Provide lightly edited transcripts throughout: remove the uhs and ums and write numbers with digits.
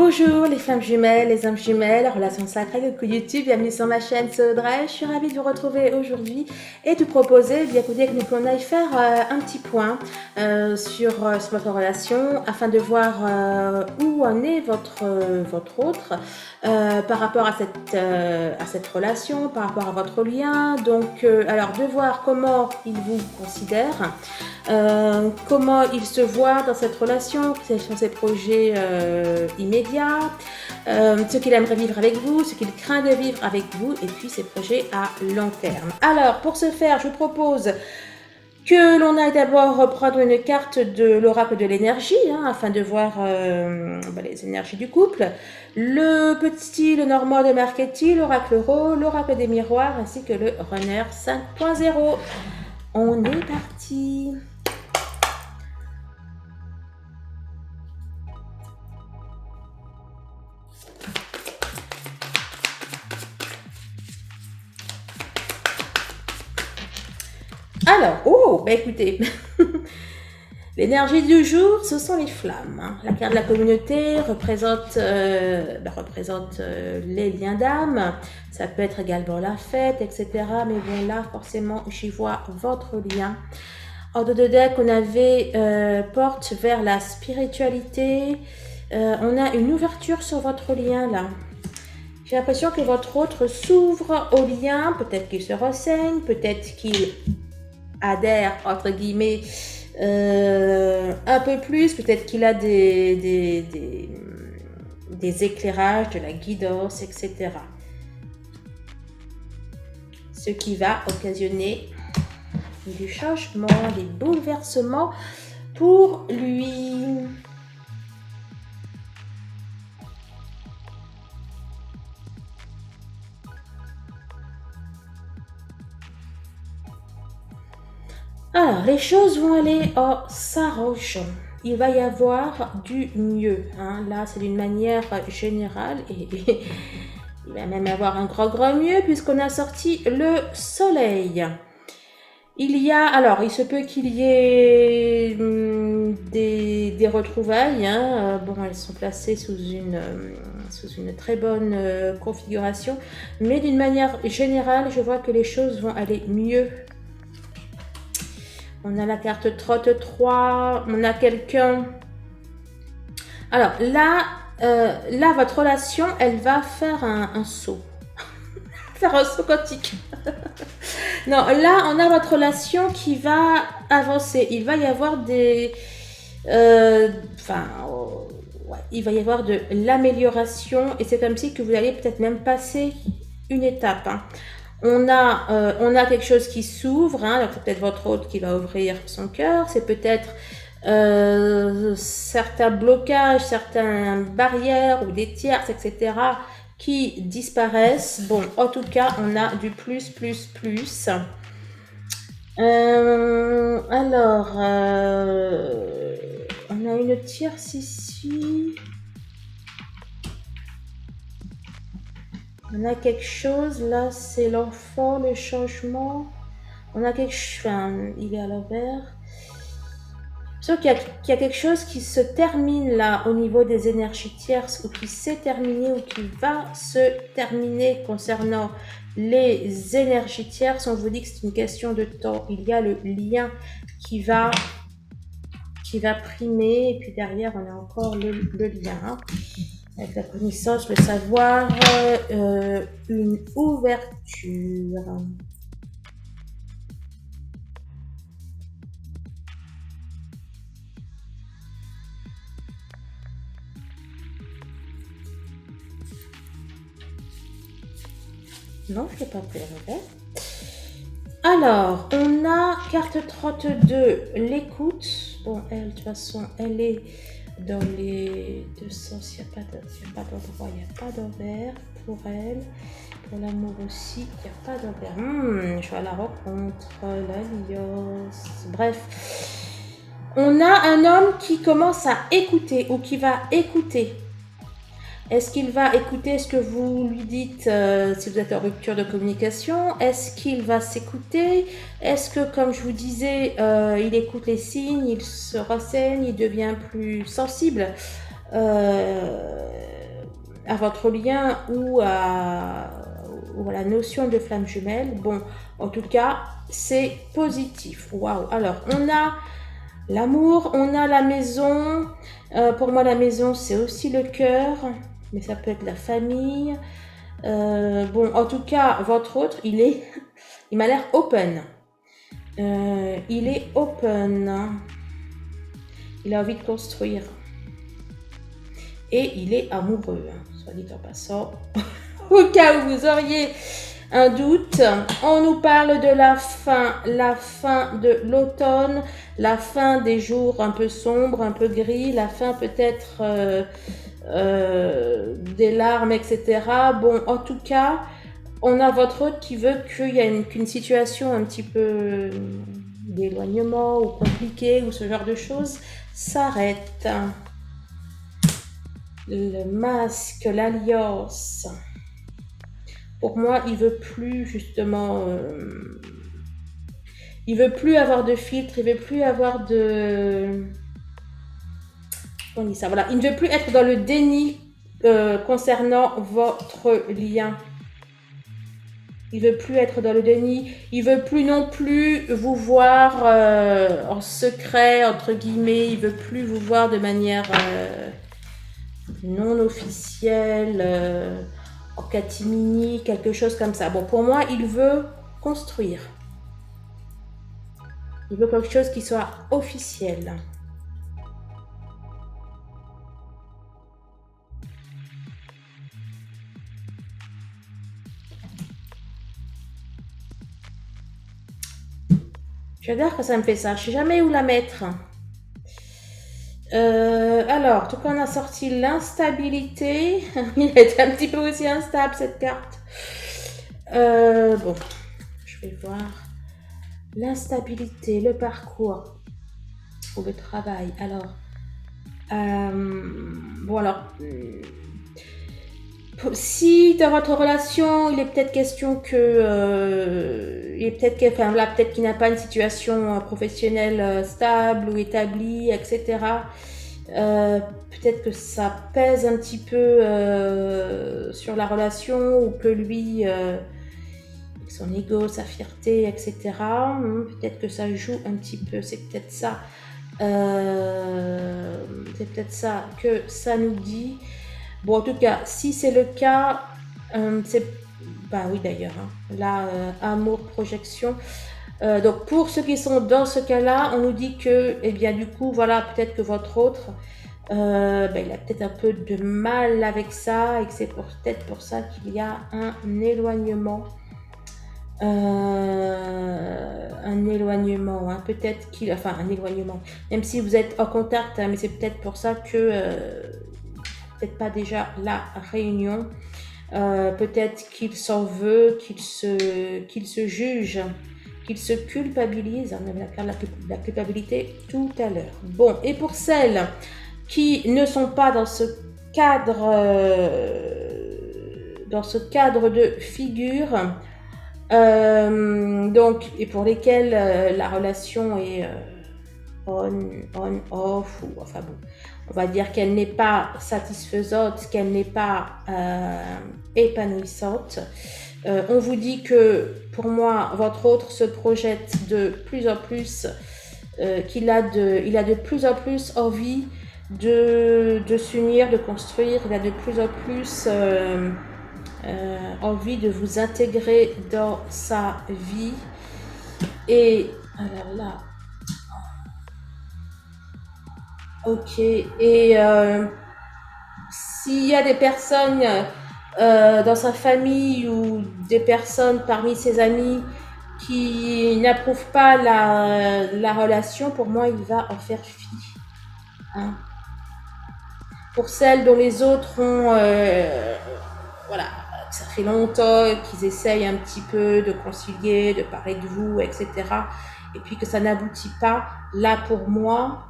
Bonjour les femmes jumelles, les âmes jumelles, relations sacrées, coucou YouTube, bienvenue sur ma chaîne, c'est Audrey. Je suis ravie de vous retrouver aujourd'hui et de vous proposer, bien écoutez, que nous aille faire un petit point sur votre relation afin de voir où en est votre autre par rapport à cette relation, par rapport à votre lien. Donc, alors de voir comment il vous considère, comment il se voit dans cette relation, quels sont ses projets immédiats, ce qu'il aimerait vivre avec vous, ce qu'il craint de vivre avec vous, et puis ses projets à long terme. Alors, pour ce faire, je vous propose que l'on aille d'abord prendre une carte de l'oracle de l'énergie, afin de voir les énergies du couple, le normand de Marchetti, l'oracle Euro, l'oracle des miroirs, ainsi que le runner 5.0. On est parti. Alors, écoutez, l'énergie du jour, ce sont les flammes. La carte de la communauté représente les liens d'âme. Ça peut être également la fête, etc. Mais bon, là, forcément, j'y vois votre lien. En dos de deck, on avait porte vers la spiritualité. On a une ouverture sur votre lien, là. J'ai l'impression que votre autre s'ouvre au lien. Peut-être qu'il se renseigne, peut-être qu'il adhère, entre guillemets, un peu plus, peut-être qu'il a des éclairages, de la guidance, etc. Ce qui va occasionner du changement, des bouleversements pour lui. Alors, les choses vont aller en s'arrangeant. Il va y avoir du mieux. Là, c'est d'une manière générale. Et il va même avoir un grand mieux puisqu'on a sorti le soleil. Il se peut qu'il y ait des retrouvailles. Elles sont placées sous une très bonne configuration. Mais d'une manière générale, je vois que les choses vont aller mieux. On a la carte 33, on a quelqu'un. Alors là, votre relation, elle va faire un saut. Faire un saut quantique. Non, là, on a votre relation qui va avancer. Il va y avoir il va y avoir de l'amélioration. Et c'est comme si que vous allez peut-être même passer une étape. On a quelque chose qui s'ouvre, alors c'est peut-être votre autre qui va ouvrir son cœur, c'est peut-être certains blocages, certaines barrières ou des tierces, etc. qui disparaissent. Bon, en tout cas, on a du plus. On a une tierce ici. On a quelque chose, là, c'est l'enfant, le changement. On a quelque chose, il est à l'envers. Sauf qu'il y a quelque chose qui se termine là au niveau des énergies tierces ou qui s'est terminé ou qui va se terminer concernant les énergies tierces. On vous dit que c'est une question de temps. Il y a le lien qui va primer et puis derrière on a encore le lien. Avec la connaissance, le savoir, une ouverture. Non, je ne l'ai pas pris la revers. Alors, on a carte 32, l'écoute. Bon, elle, de toute façon, elle est dans les deux sens. Il n'y a pas d'endroit, il n'y a pas d'envers pour elle. Pour l'amour aussi, il n'y a pas d'envers. Je vais à la rencontre, l'alliance. Bref, on a un homme qui commence à écouter ou qui va écouter. Est-ce qu'il va écouter ce que vous lui dites si vous êtes en rupture de communication? Est-ce qu'il va s'écouter? Est-ce que, comme je vous disais, il écoute les signes, il se renseigne, il devient plus sensible? à votre lien ou à la notion de flamme jumelle. Bon, en tout cas, c'est positif. Waouh! Alors, on a l'amour, on a la maison. Pour moi, la maison, c'est aussi le cœur, mais ça peut être la famille. Bon, en tout cas, votre autre, il m'a l'air open. Il est open. Il a envie de construire. Et il est amoureux, soit dit en passant. Au cas où vous auriez un doute, on nous parle de la fin de l'automne, la fin des jours un peu sombres, un peu gris, la fin peut-être des larmes, etc. Bon, en tout cas, on a votre hôte qui veut qu'il y ait qu'une situation un petit peu d'éloignement ou compliquée ou ce genre de choses s'arrête. Le masque, l'alliance. Pour moi, il veut plus justement... il veut plus avoir de filtre, il veut plus avoir de... On dit ça, voilà. Il ne veut plus être dans le déni concernant votre lien. Il veut plus être dans le déni. Il veut plus non plus vous voir en secret, entre guillemets. Il veut plus vous voir de manière non officielle, en catimini, quelque chose comme ça. Bon, pour moi, il veut construire. Il veut quelque chose qui soit officiel. J'adore que ça me fait ça. Je sais jamais où la mettre. Alors, tout cas, on a sorti l'instabilité. Il est un petit peu aussi instable, cette carte. Bon, je vais voir. L'instabilité, le parcours ou le travail. Alors, bon, alors, si dans votre relation, il est peut-être question que, il est peut-être enfin, là, peut-être qu'il n'a pas une situation professionnelle stable ou établie, etc. Peut-être que ça pèse un petit peu sur la relation ou que lui, son ego, sa fierté, etc. Peut-être que ça joue un petit peu, c'est peut-être ça. C'est peut-être ça que ça nous dit. Bon, en tout cas, si c'est le cas, c'est... Bah oui, d'ailleurs, hein. Là, amour, projection. Donc, pour ceux qui sont dans ce cas-là, on nous dit que, eh bien, du coup, voilà, peut-être que votre autre, il a peut-être un peu de mal avec ça et que c'est peut-être pour ça qu'il y a un éloignement. Hein. Peut-être qu'il... Enfin, un éloignement. Même si vous êtes en contact, hein, mais c'est peut-être pour ça que... peut-être pas déjà la réunion. Peut-être qu'il s'en veut, qu'il se juge, qu'il se culpabilise. On avait la culpabilité tout à l'heure. Bon, et pour celles qui ne sont pas dans ce cadre de figure, donc, et pour lesquelles la relation est on, off, ou enfin bon, on va dire qu'elle n'est pas satisfaisante, qu'elle n'est pas épanouissante. On vous dit que, pour moi, votre autre se projette de plus en plus, il a de plus en plus envie de s'unir, de construire, il a de plus en plus envie de vous intégrer dans sa vie. Et alors là, ok, et s'il y a des personnes dans sa famille ou des personnes parmi ses amis qui n'approuvent pas la relation, pour moi, il va en faire fi. Hein. Pour celles dont les autres ont... voilà, ça fait longtemps qu'ils essayent un petit peu de concilier, de parler de vous, etc. Et puis que ça n'aboutit pas, là, pour moi,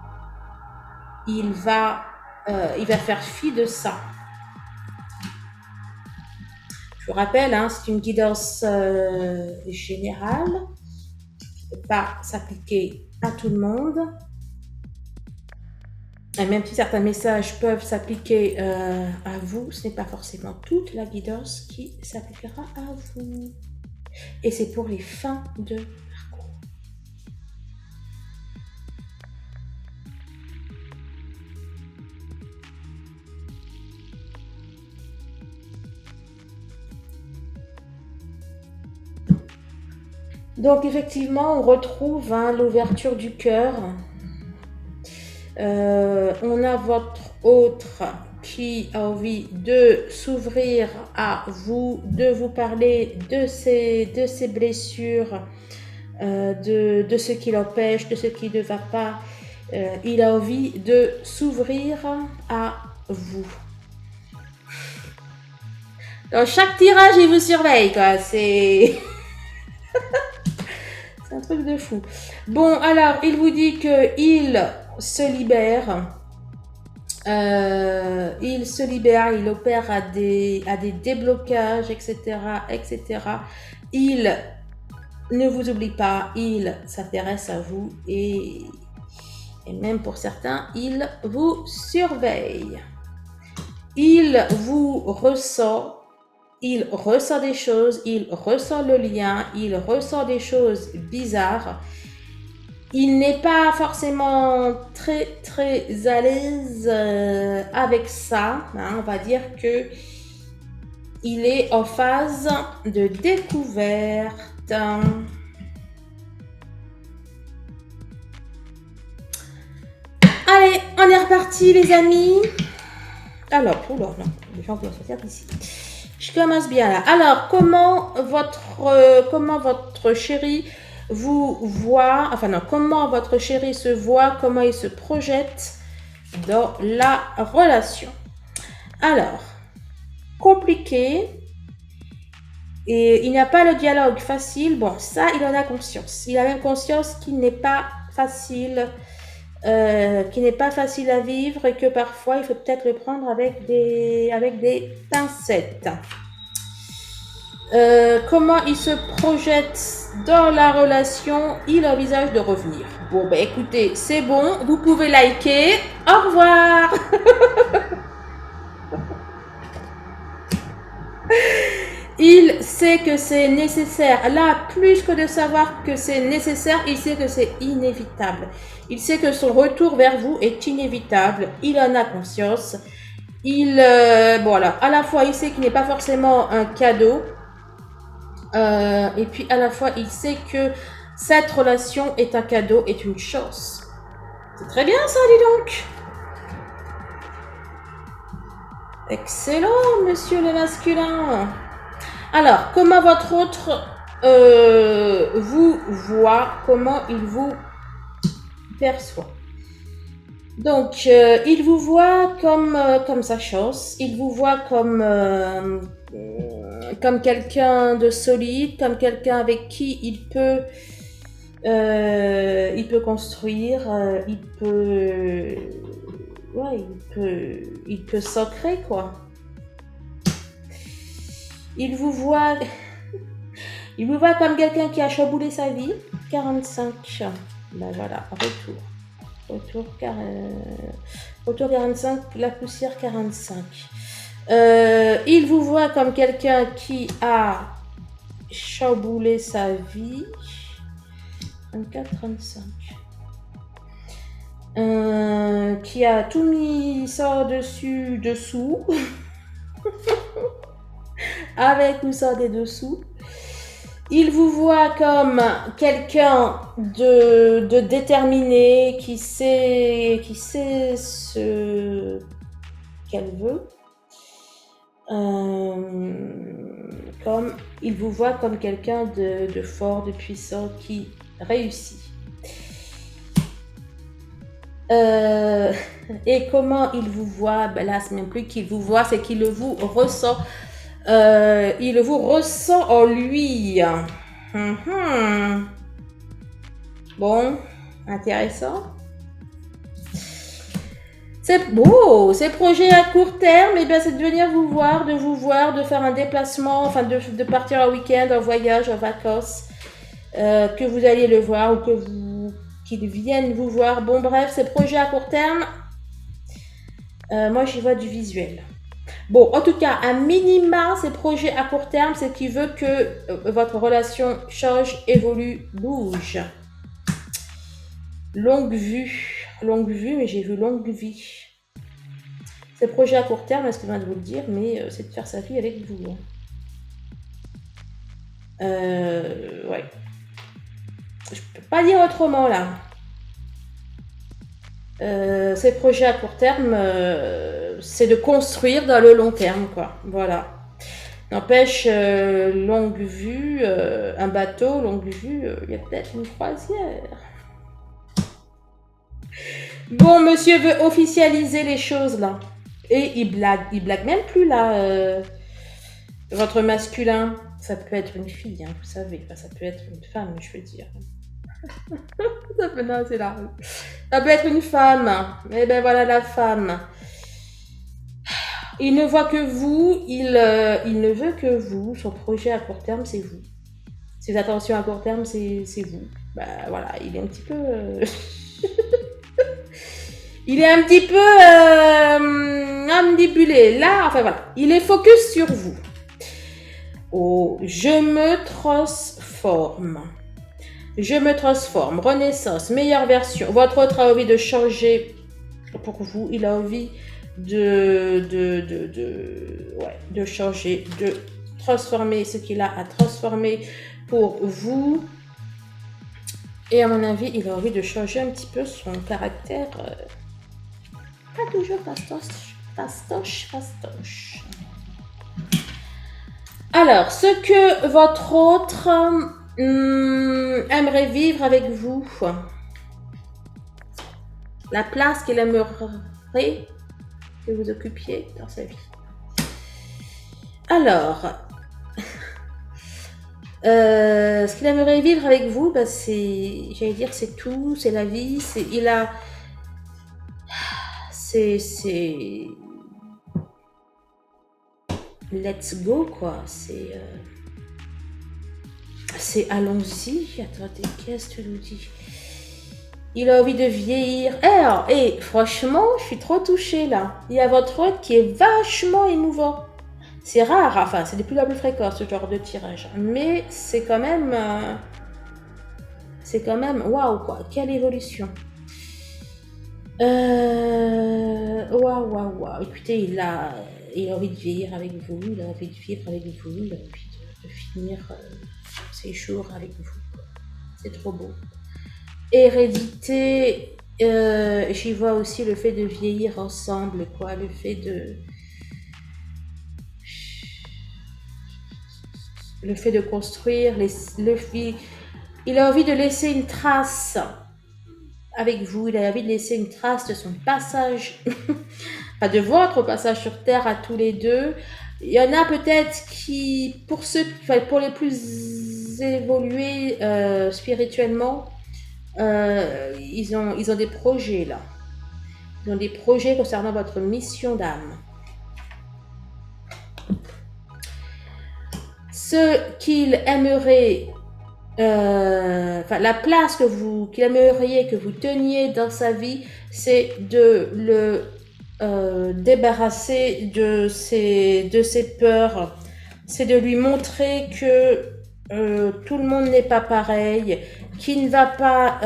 il va faire fi de ça. Je vous rappelle, hein, c'est une guidance générale, qui ne peut pas s'appliquer à tout le monde. Et même si certains messages peuvent s'appliquer à vous, ce n'est pas forcément toute la guidance qui s'appliquera à vous. Et c'est pour les fins de parcours. Donc effectivement, on retrouve l'ouverture du cœur. On a votre autre qui a envie de s'ouvrir à vous, de vous parler de ses blessures, de ce qui l'empêche, de ce qui ne va pas. Il a envie de s'ouvrir à vous. Dans chaque tirage, il vous surveille, quoi. C'est un truc de fou. Bon, alors, il vous dit qu'il se libère. Il opère à des déblocages, etc., etc. Il ne vous oublie pas, il s'intéresse à vous et même pour certains, il vous surveille. Il vous ressent. Il ressent des choses, il ressent le lien, il ressent des choses bizarres. Il n'est pas forcément très très à l'aise avec ça. On va dire que il est en phase de découverte. Allez, on est reparti les amis. Alors, oula, non, les gens vont sortir d'ici. Je commence bien là. Alors, comment votre chéri vous voit, enfin non, comment votre chéri se voit, comment il se projette dans la relation. Alors, compliqué, et il n'y a pas le dialogue facile. Bon, ça, il en a conscience. Il a même conscience qu'il n'est pas facile, à vivre et que parfois, il faut peut-être le prendre avec des pincettes. Comment il se projette dans la relation, il envisage de revenir. Bon, ben écoutez, c'est bon, vous pouvez liker. Au revoir. Il sait que c'est nécessaire. Là, plus que de savoir que c'est nécessaire, il sait que c'est inévitable. Il sait que son retour vers vous est inévitable. Il en a conscience. Voilà. À la fois, il sait qu'il n'est pas forcément un cadeau. Et puis à la fois, il sait que cette relation est un cadeau, est une chance. C'est très bien ça, dis donc. Excellent, monsieur le masculin. Alors, comment votre autre vous voit, comment il vous perçoit. Donc, il vous voit comme sa chance, il vous voit comme quelqu'un de solide, comme quelqu'un avec qui il peut construire, il peut s'ancrer, quoi. Il vous voit comme quelqu'un qui a chamboulé sa vie. 45. Ben voilà, retour 45, la poussière 45. Il vous voit comme quelqu'un qui a chamboulé sa vie. 24, 35. Qui a tout mis ça dessous. Avec ou sans des dessous. Il vous voit comme quelqu'un de déterminé, qui sait ce qu'elle veut. Il vous voit comme quelqu'un de fort, de puissant, qui réussit. Et comment il vous voit? Ben là, c'est même plus qu'il vous voit, c'est qu'il vous ressent. Il vous ressent en lui. Bon, intéressant. C'est beau. Ces projets à court terme, eh bien, c'est de venir vous voir, de faire un déplacement, enfin de partir en week-end, en voyage, en vacances, que vous alliez le voir ou qu'il vienne vous voir. Bon, bref, ces projets à court terme, Moi, j'y vois du visuel. Bon, en tout cas, un minima, ces projets à court terme, c'est qu'il veut que votre relation change, évolue, bouge. Longue vue, mais j'ai vu longue vie. Ces projets à court terme, est-ce que je viens de vous le dire, mais c'est de faire sa vie avec vous. Ouais. Je peux pas dire autrement là. Ces projets à court terme, c'est de construire dans le long terme, quoi. Voilà. N'empêche, longue vue, un bateau, longue vue, il y a peut-être une croisière. Bon, monsieur veut officialiser les choses là. Et il blague même plus là. Votre masculin, ça peut être une fille, hein, vous savez. Enfin, ça peut être une femme, je veux dire. Ça peut, non, c'est là. Ça peut être une femme. Et ben voilà la femme. Il ne voit que vous, il ne veut que vous. Son projet à court terme, c'est vous. Ses attentions à court terme, c'est vous. Bah voilà, il est un petit peu... il est un petit peu ambulé. Là, enfin voilà, il est focus sur vous. Oh, je me transforme. Je me transforme. Renaissance, meilleure version. Votre autre a envie de changer pour vous. Il a envie de changer, de transformer ce qu'il a à transformer pour vous. Et à mon avis, il a envie de changer un petit peu son caractère. Pas toujours fastoche. Alors, ce que votre autre aimerait vivre avec vous, la place qu'il aimerait que vous occupiez dans sa vie. Alors, ce qu'il aimerait vivre avec vous, bah, c'est, j'allais dire, c'est tout, c'est la vie, c'est, il a, c'est, let's go quoi, c'est allons-y. Attendez, qu'est-ce que tu nous dis? Il a envie de vieillir. Alors, et franchement, je suis trop touchée là. Il y a votre autre qui est vachement émouvant. C'est rare, enfin, c'est de plus en plus fréquent ce genre de tirage. Mais c'est quand même, waouh quoi, quelle évolution. Waouh. Écoutez, il a envie de vieillir avec vous, il a envie de vivre avec vous, il a envie de finir ses jours avec vous. C'est trop beau. Hérédité, j'y vois aussi le fait de vieillir ensemble, quoi, le fait de construire, il a envie de laisser une trace avec vous, il a envie de laisser une trace de son passage, enfin de votre passage sur Terre à tous les deux. Il y en a peut-être qui, pour les plus évolués spirituellement, ils ont des projets là. Ils ont des projets concernant votre mission d'âme. Ce qu'il aimerait, la place qu'il aimerait que vous teniez dans sa vie, c'est de le débarrasser de ses peurs. C'est de lui montrer que tout le monde n'est pas pareil, qu'il ne va pas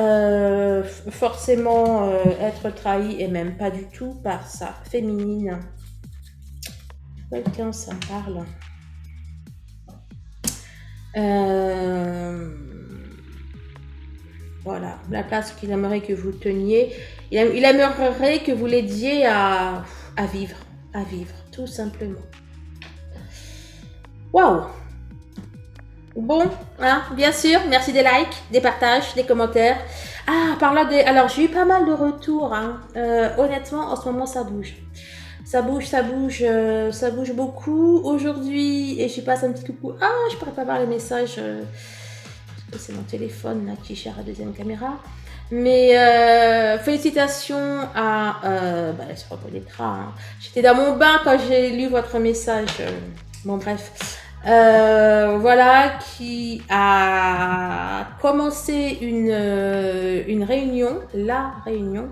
forcément être trahi, et même pas du tout par sa féminine. Quelqu'un s'en parle. Voilà, la place qu'il aimerait que vous teniez. Il aimerait que vous l'aidiez à vivre, tout simplement. Waouh! Bon, hein, bien sûr, merci des likes, des partages, des commentaires. Ah, alors j'ai eu pas mal de retours, hein. Honnêtement, en ce moment, ça bouge. Ça bouge beaucoup aujourd'hui. Et je passe un petit coucou. Ah, je pourrais pas voir les messages. Parce que c'est mon téléphone là, qui gère la deuxième caméra. Mais félicitations à... elle se reconnaîtra. Hein. J'étais dans mon bain quand j'ai lu votre message. Bon, bref. Voilà, qui a commencé une réunion, la réunion,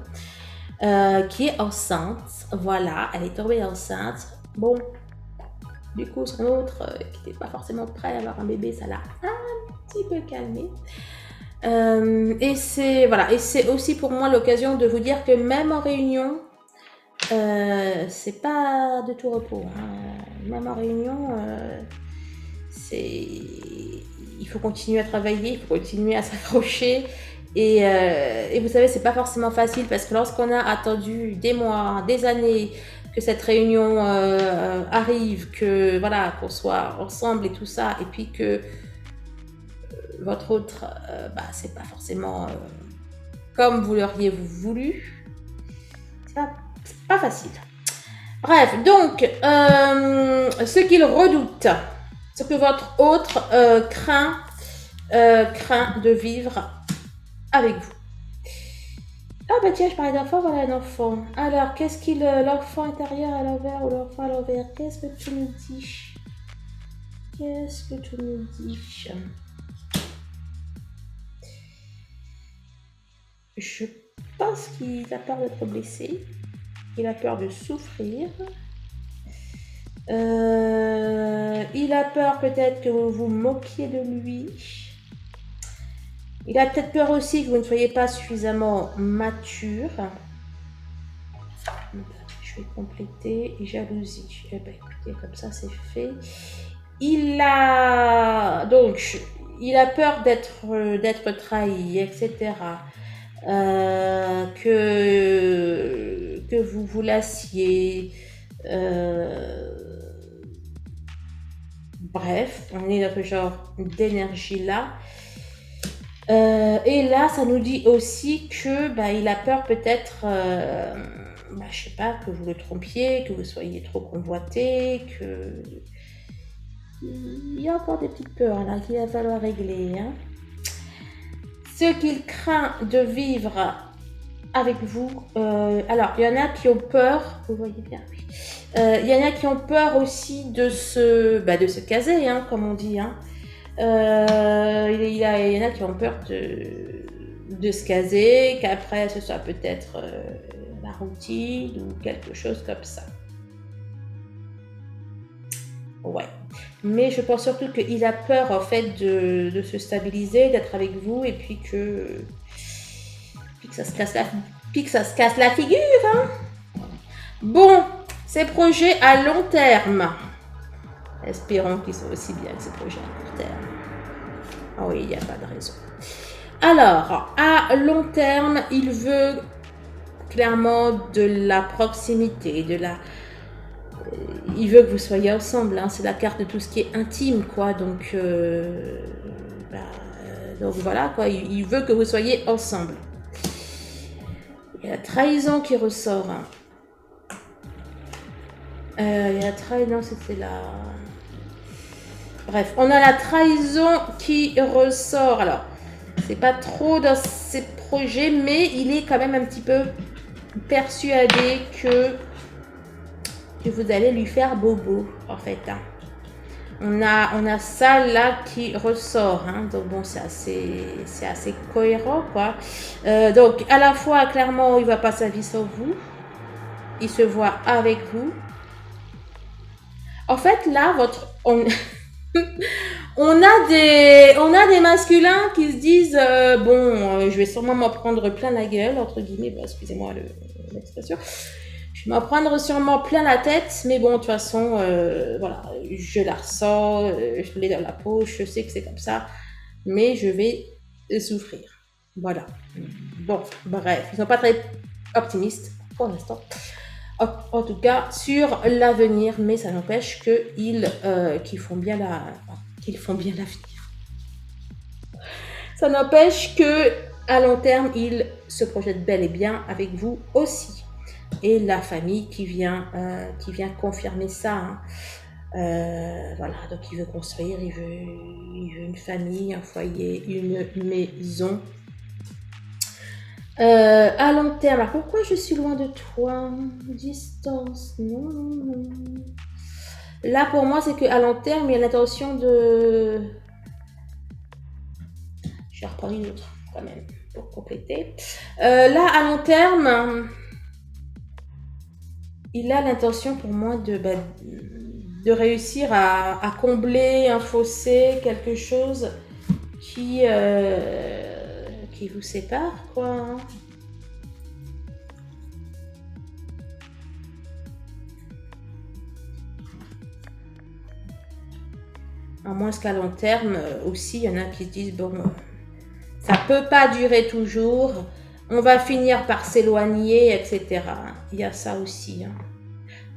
qui est enceinte. Voilà, elle est tombée enceinte. Bon, du coup, son autre qui n'était pas forcément prêt à avoir un bébé, ça l'a un petit peu calmé. Et c'est voilà, et c'est aussi pour moi l'occasion de vous dire que même en réunion, c'est pas de tout repos. Hein. Même en réunion, il faut continuer à travailler, il faut continuer à s'accrocher. Et vous savez, c'est pas forcément facile parce que lorsqu'on a attendu des mois, des années que cette réunion arrive, que voilà, qu'on soit ensemble et tout ça, et puis que votre autre, c'est pas forcément comme vous l'auriez voulu, c'est pas facile. Bref, donc, ce qu'il redoute, ce que votre autre craint de vivre avec vous. Ah bah tiens, je parlais d'enfant, voilà un enfant. Alors, qu'est-ce qu'il... l'enfant intérieur à l'envers ou l'enfant à l'envers, qu'est-ce que tu nous dis? Qu'est-ce que tu nous dis? Je pense qu'il a peur d'être blessé. Il a peur de souffrir. Il a peur peut-être que vous vous moquiez de lui. Il a peut-être peur aussi que vous ne soyez pas suffisamment mature. Je vais compléter. Jalousie. Eh bien, écoutez, comme ça, c'est fait. Il a peur d'être trahi, etc. Que vous vous lassiez. Bref, on est dans ce genre d'énergie là. Et là, ça nous dit aussi que il a peur peut-être, je sais pas, que vous le trompiez, que vous soyez trop convoité, que il y a encore des petites peurs là qu'il va falloir régler. Hein. Ce qu'il craint de vivre avec vous, alors il y en a qui ont peur, vous voyez bien. Il y en a qui ont peur aussi de se caser, hein, comme on dit. Hein. Il y en a qui ont peur de se caser, qu'après ce soit peut-être la routine ou quelque chose comme ça. Ouais. Mais je pense surtout qu'il a peur en fait de se stabiliser, d'être avec vous et puis que ça se casse la figure. Hein. Bon, ces projets à long terme. Espérons qu'ils soient aussi bien que ces projets à court terme. Ah oui, il n'y a pas de raison. Alors, à long terme, il veut clairement de la proximité, il veut que vous soyez ensemble. Hein. C'est la carte de tout ce qui est intime, quoi. Donc voilà, quoi. Il veut que vous soyez ensemble. Il y a la trahison qui ressort. Hein. Il y a la trahison, c'était la... Bref, on a la trahison qui ressort. Alors, c'est pas trop dans ses projets, mais il est quand même un petit peu persuadé que vous allez lui faire bobo, en fait. Hein. On a ça là qui ressort. Hein. Donc bon, c'est assez cohérent, quoi. Donc, à la fois, clairement, il ne voit pas sa vie sans vous. Il se voit avec vous. En fait, là, on a des masculins qui se disent je vais sûrement m'en prendre plein la gueule, entre guillemets, excusez-moi l'expression. Je vais m'en prendre sûrement plein la tête, mais bon, de toute façon, voilà, je la ressens, je l'ai dans la peau, je sais que c'est comme ça, mais je vais souffrir. Voilà. Bon, bref, ils sont pas très optimistes pour l'instant. En tout cas, sur l'avenir, mais ça n'empêche qu'ils font bien l'avenir. Ça n'empêche que à long terme, ils se projettent bel et bien avec vous aussi. Et la famille qui vient confirmer ça. Hein. Voilà, donc il veut construire, il veut une famille, un foyer, une maison. À long terme, alors pourquoi je suis loin de toi? Distance, non. Là, pour moi, c'est qu'à long terme, il y a l'intention de... Je vais reprendre une autre, quand même, pour compléter. Là, à long terme, il a l'intention pour moi de réussir à combler un fossé, quelque chose qui vous sépare, quoi. Hein. À moins qu'à long terme, aussi, il y en a qui se disent, bon, ça peut pas durer toujours, on va finir par s'éloigner, etc. Il y a ça aussi. Hein.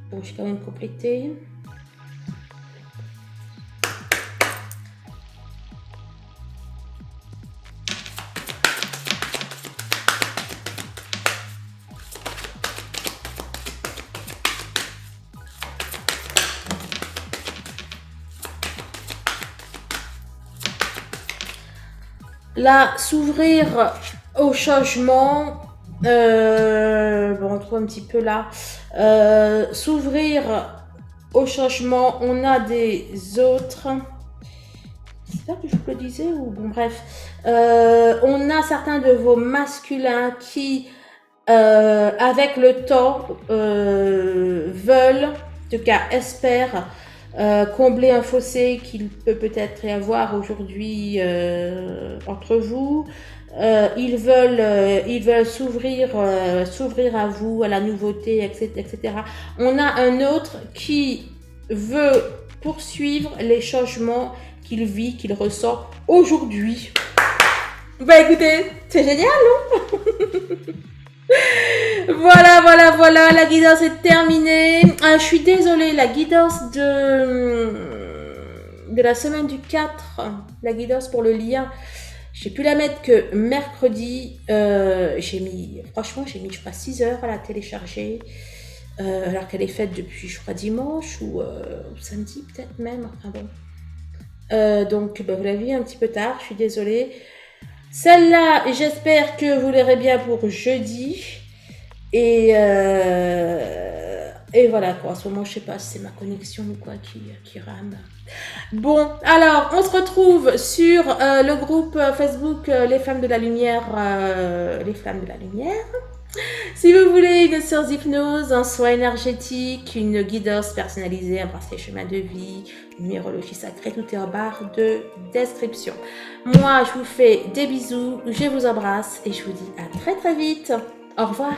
Bon, je vais quand même compléter. Là, s'ouvrir au changement, bon, on trouve un petit peu là, s'ouvrir au changement, on a des autres, c'est ça que je le disais ou bon bref, on a certains de vos masculins qui, avec le temps, veulent, en tout cas espèrent, combler un fossé qu'il peut peut-être y avoir aujourd'hui entre vous. Ils veulent s'ouvrir à vous, à la nouveauté, etc., etc. On a un autre qui veut poursuivre les changements qu'il vit, qu'il ressent aujourd'hui. Bah écoutez, c'est génial, non? Voilà, la guidance est terminée. Je suis désolée, la guidance de la semaine du 4, la guidance pour le lien, j'ai pu la mettre que mercredi. J'ai mis, je crois, 6 heures à la télécharger. Alors qu'elle est faite depuis, je crois, dimanche ou samedi peut-être même. Enfin bon. Donc, vous l'avez vu un petit peu tard, je suis désolée. Celle-là, j'espère que vous l'aurez bien pour jeudi. Et voilà quoi, en ce moment je sais pas si c'est ma connexion ou quoi qui rame. Bon, alors on se retrouve sur le groupe Facebook Les Femmes de la Lumière, Les Flammes de la Lumière. Si vous voulez une séance d'hypnose, un soin énergétique, une guidance personnalisée, un bracelet chemin de vie, une numérologie sacrée, tout est en barre de description. Moi, je vous fais des bisous, je vous embrasse et je vous dis à très très vite. Au revoir.